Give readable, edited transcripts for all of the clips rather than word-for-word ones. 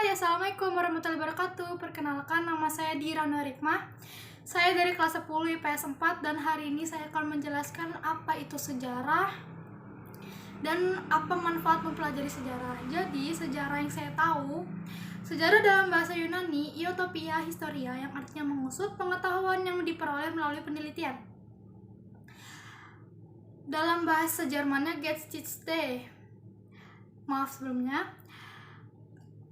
Hai, Assalamualaikum warahmatullahi wabarakatuh. Perkenalkan, nama saya Dira Norikmah. Saya dari kelas 10 IPS 4 dan hari ini saya akan menjelaskan apa itu sejarah dan apa manfaat mempelajari sejarah. Jadi, sejarah yang saya tahu, sejarah dalam bahasa Yunani, Iotopia Historia, yang artinya mengusut pengetahuan yang diperoleh melalui penelitian. Dalam bahasa Jermannya Geschichte.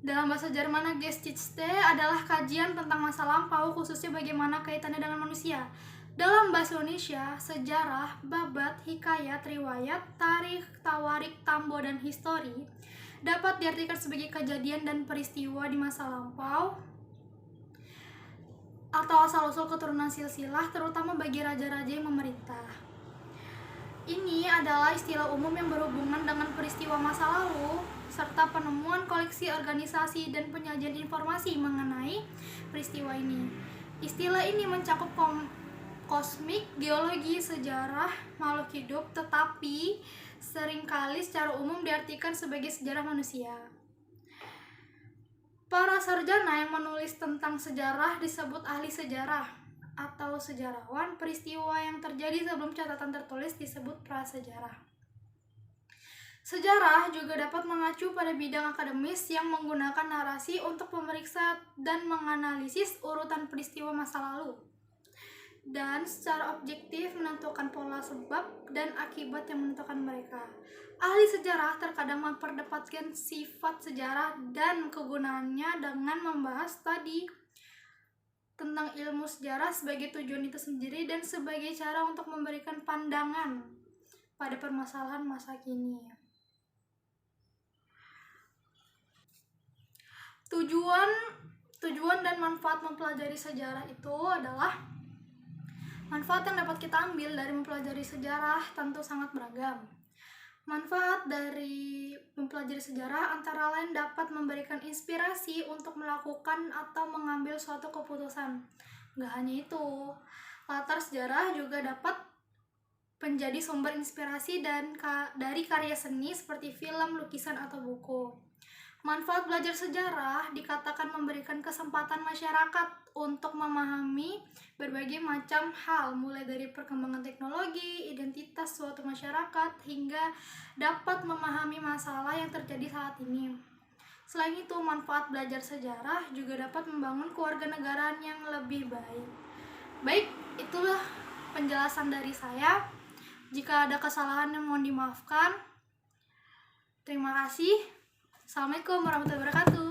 Dalam bahasa Jerman, Geschichte adalah kajian tentang masa lampau, khususnya bagaimana kaitannya dengan manusia. Dalam bahasa Indonesia, sejarah, babat, hikayat, riwayat, tarikh, tawarik, tambo, dan histori dapat diartikan sebagai kejadian dan peristiwa di masa lampau atau asal-usul keturunan silsilah, terutama bagi raja-raja yang memerintah. Ini adalah istilah umum yang berhubungan dengan peristiwa masa lalu, serta penemuan koleksi organisasi dan penyajian informasi mengenai peristiwa ini. Istilah ini mencakup kosmik, geologi, sejarah, makhluk hidup, tetapi seringkali secara umum diartikan sebagai sejarah manusia. Para sarjana yang menulis tentang sejarah disebut ahli sejarah atau sejarawan. Peristiwa yang terjadi sebelum catatan tertulis disebut prasejarah. Sejarah juga dapat mengacu pada bidang akademis yang menggunakan narasi untuk memeriksa dan menganalisis urutan peristiwa masa lalu, dan secara objektif menentukan pola sebab dan akibat yang menentukan mereka. Ahli sejarah terkadang memperdebatkan sifat sejarah dan kegunaannya dengan membahas tadi tentang ilmu sejarah sebagai tujuan itu sendiri dan sebagai cara untuk memberikan pandangan pada permasalahan masa kini. Tujuan dan manfaat mempelajari sejarah itu adalah manfaat yang dapat kita ambil dari mempelajari sejarah tentu sangat beragam. Manfaat dari mempelajari sejarah antara lain dapat memberikan inspirasi untuk melakukan atau mengambil suatu keputusan. Nggak hanya itu, latar sejarah juga dapat menjadi sumber inspirasi dari karya seni seperti film, lukisan, atau buku. Manfaat belajar sejarah dikatakan memberikan kesempatan masyarakat untuk memahami berbagai macam hal, mulai dari perkembangan teknologi, identitas suatu masyarakat, hingga dapat memahami masalah yang terjadi saat ini. Selain itu, manfaat belajar sejarah juga dapat membangun kewarganegaraan yang lebih baik. Baik, itulah penjelasan dari saya. Jika ada kesalahan yang mohon dimaafkan. Terima kasih. Assalamualaikum warahmatullahi wabarakatuh.